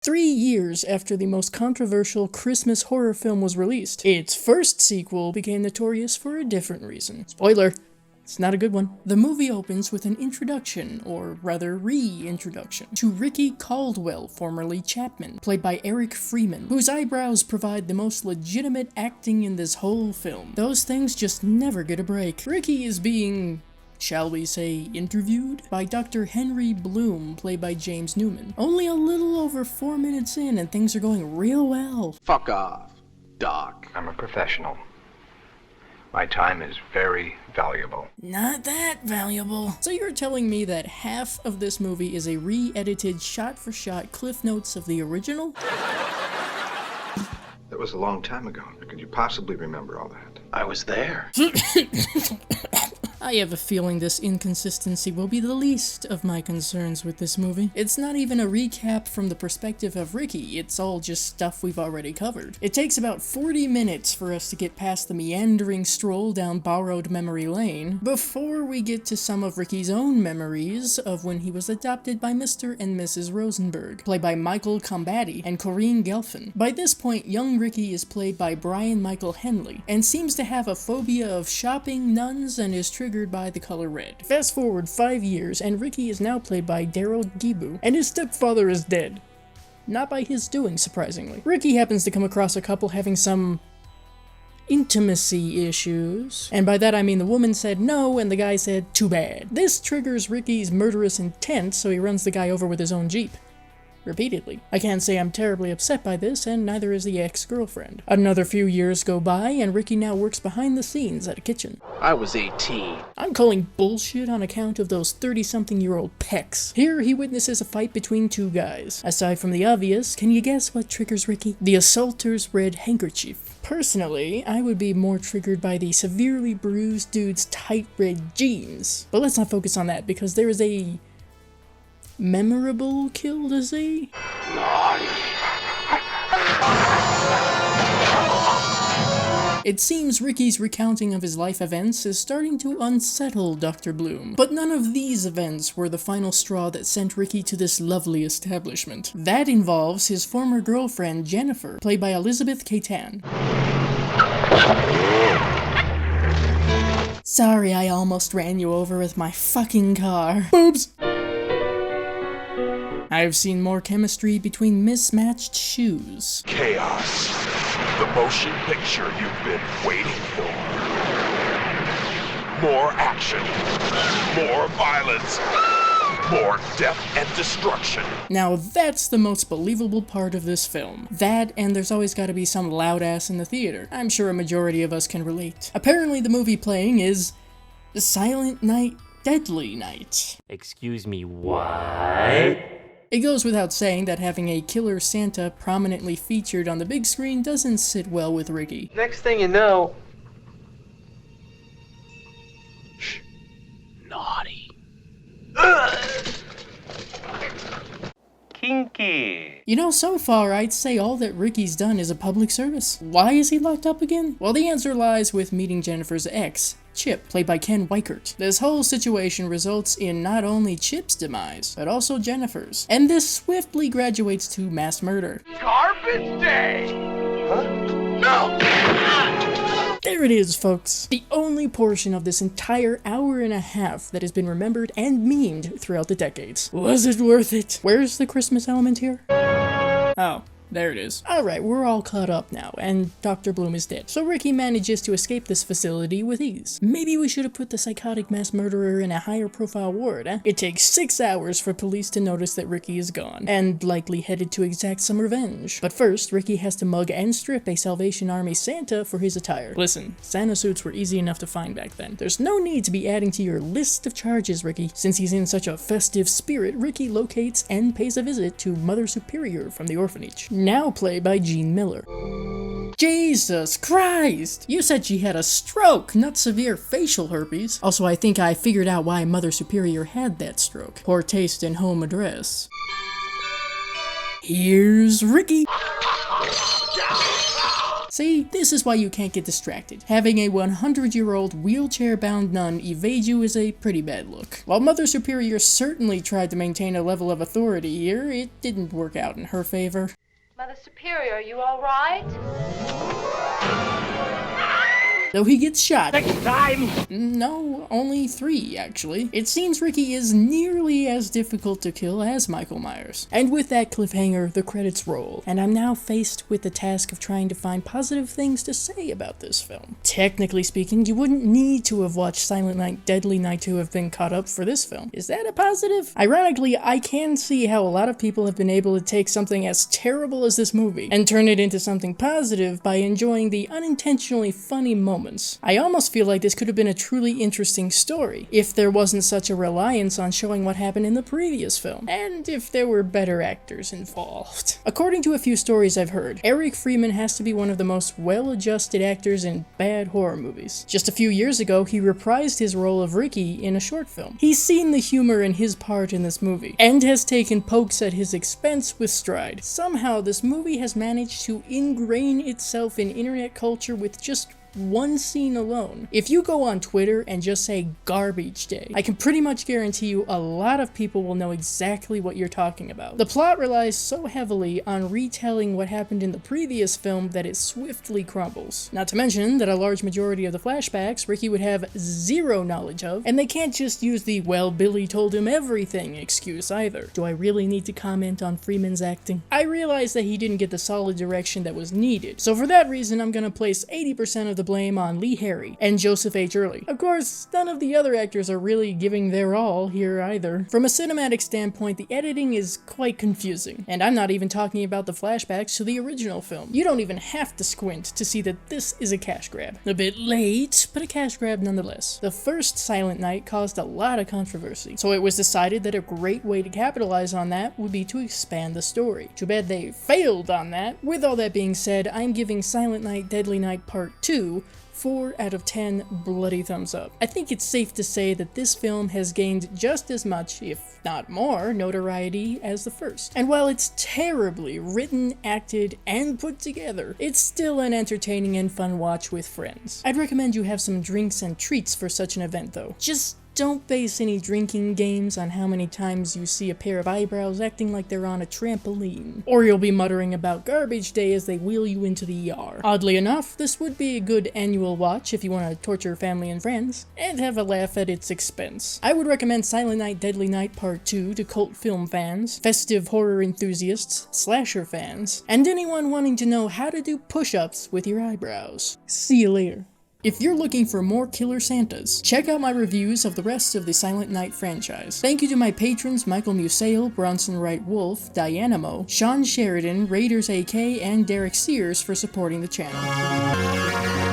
3 years after the most controversial Christmas horror film was released, its first sequel became notorious for a different reason. Spoiler! It's not a good one. The movie opens with an introduction, or rather reintroduction, to Ricky Caldwell, formerly Chapman, played by Eric Freeman, whose eyebrows provide the most legitimate acting in this whole film. Those things just never get a break. Ricky is being, shall we say, interviewed by Dr. Henry Bloom, played by James Newman. Only a little over 4 minutes in and things are going real well. Fuck off, Doc. I'm a professional. My time is very valuable. Not that valuable. So you're telling me that half of this movie is a re-edited shot-for-shot cliff notes of the original? That was a long time ago. Could you possibly remember all that? I was there. I have a feeling this inconsistency will be the least of my concerns with this movie. It's not even a recap from the perspective of Ricky, it's all just stuff we've already covered. It takes about 40 minutes for us to get past the meandering stroll down borrowed memory lane, before we get to some of Ricky's own memories of when he was adopted by Mr. and Mrs. Rosenberg, played by Michael Combati and Corinne Gelfin. By this point, young Ricky is played by Brian Michael Henley, and seems to have a phobia of shopping nuns and is triggered by the color red. Fast forward 5 years, and Ricky is now played by Daryl Gibu, and his stepfather is dead. Not by his doing, surprisingly. Ricky happens to come across a couple having some intimacy issues, and by that I mean the woman said no and the guy said too bad. This triggers Ricky's murderous intent, so he runs the guy over with his own Jeep. Repeatedly. I can't say I'm terribly upset by this, and neither is the ex-girlfriend. Another few years go by, and Ricky now works behind the scenes at a kitchen. I was 18. I'm calling bullshit on account of those 30-something-year-old pecs. Here, he witnesses a fight between two guys. Aside from the obvious, can you guess what triggers Ricky? The assaulter's red handkerchief. Personally, I would be more triggered by the severely bruised dude's tight red jeans. But let's not focus on that, because there is a memorable kill to see. It seems Ricky's recounting of his life events is starting to unsettle Dr. Bloom. But none of these events were the final straw that sent Ricky to this lovely establishment. That involves his former girlfriend, Jennifer, played by Elizabeth Caitan. Sorry, I almost ran you over with my fucking car. Boobs! I've seen more chemistry between mismatched shoes. Chaos. The motion picture you've been waiting for. More action. More violence. More death and destruction. Now that's the most believable part of this film. That, and there's always gotta be some loud ass in the theater. I'm sure a majority of us can relate. Apparently the movie playing is Silent Night, Deadly Night. Excuse me, what? It goes without saying that having a killer Santa prominently featured on the big screen doesn't sit well with Ricky. Next thing you know... Shh. Naughty. Kinky. You know, so far I'd say all that Ricky's done is a public service. Why is he locked up again? Well, the answer lies with meeting Jennifer's ex, Chip, played by Ken Weichert. This whole situation results in not only Chip's demise, but also Jennifer's. And this swiftly graduates to mass murder. Garbage day! Huh? No! There it is, folks. The only portion of this entire hour and a half that has been remembered and memed throughout the decades. Was it worth it? Where's the Christmas element here? Oh. There it is. Alright, we're all caught up now, and Dr. Bloom is dead. So Ricky manages to escape this facility with ease. Maybe we should have put the psychotic mass murderer in a higher profile ward, eh? It takes 6 hours for police to notice that Ricky is gone, and likely headed to exact some revenge. But first, Ricky has to mug and strip a Salvation Army Santa for his attire. Listen, Santa suits were easy enough to find back then. There's no need to be adding to your list of charges, Ricky. Since he's in such a festive spirit, Ricky locates and pays a visit to Mother Superior from the orphanage. Now played by Gene Miller. Jesus Christ! You said she had a stroke, not severe facial herpes. Also, I think I figured out why Mother Superior had that stroke. Poor taste in home address. Here's Ricky. See, this is why you can't get distracted. Having a 100-year-old wheelchair-bound nun evade you is a pretty bad look. While Mother Superior certainly tried to maintain a level of authority here, it didn't work out in her favor. Mother Superior, are you all right? Though he gets shot. Next time! No, only 3, actually. It seems Ricky is nearly as difficult to kill as Michael Myers. And with that cliffhanger, the credits roll, and I'm now faced with the task of trying to find positive things to say about this film. Technically speaking, you wouldn't need to have watched Silent Night, Deadly Night to have been caught up for this film. Is that a positive? Ironically, I can see how a lot of people have been able to take something as terrible as this movie and turn it into something positive by enjoying the unintentionally funny moments. I almost feel like this could have been a truly interesting story if there wasn't such a reliance on showing what happened in the previous film, and if there were better actors involved. According to a few stories I've heard, Eric Freeman has to be one of the most well-adjusted actors in bad horror movies. Just a few years ago, he reprised his role of Ricky in a short film. He's seen the humor in his part in this movie, and has taken pokes at his expense with stride. Somehow, this movie has managed to ingrain itself in internet culture with just one scene alone. If you go on Twitter and just say garbage day, I can pretty much guarantee you a lot of people will know exactly what you're talking about. The plot relies so heavily on retelling what happened in the previous film that it swiftly crumbles. Not to mention that a large majority of the flashbacks Ricky would have zero knowledge of, and they can't just use the "well, Billy told him everything" excuse either. Do I really need to comment on Freeman's acting? I realize that he didn't get the solid direction that was needed, so for that reason I'm gonna place 80% of the blame on Lee Harry and Joseph H. Early. Of course, none of the other actors are really giving their all here either. From a cinematic standpoint, the editing is quite confusing, and I'm not even talking about the flashbacks to the original film. You don't even have to squint to see that this is a cash grab. A bit late, but a cash grab nonetheless. The first Silent Night caused a lot of controversy, so it was decided that a great way to capitalize on that would be to expand the story. Too bad they failed on that. With all that being said, I'm giving Silent Night, Deadly Night Part 2 4 out of 10 bloody thumbs up. I think it's safe to say that this film has gained just as much, if not more, notoriety as the first. And while it's terribly written, acted, and put together, it's still an entertaining and fun watch with friends. I'd recommend you have some drinks and treats for such an event though. Just don't base any drinking games on how many times you see a pair of eyebrows acting like they're on a trampoline, or you'll be muttering about garbage day as they wheel you into the ER. Oddly enough, this would be a good annual watch if you want to torture family and friends, and have a laugh at its expense. I would recommend Silent Night, Deadly Night Part 2 to cult film fans, festive horror enthusiasts, slasher fans, and anyone wanting to know how to do push-ups with your eyebrows. See you later. If you're looking for more killer Santas, check out my reviews of the rest of the Silent Night franchise. Thank you to my patrons Michael Musale, Bronson Wright Wolf, Dianamo, Sean Sheridan, Raiders AK, and Derek Sears for supporting the channel.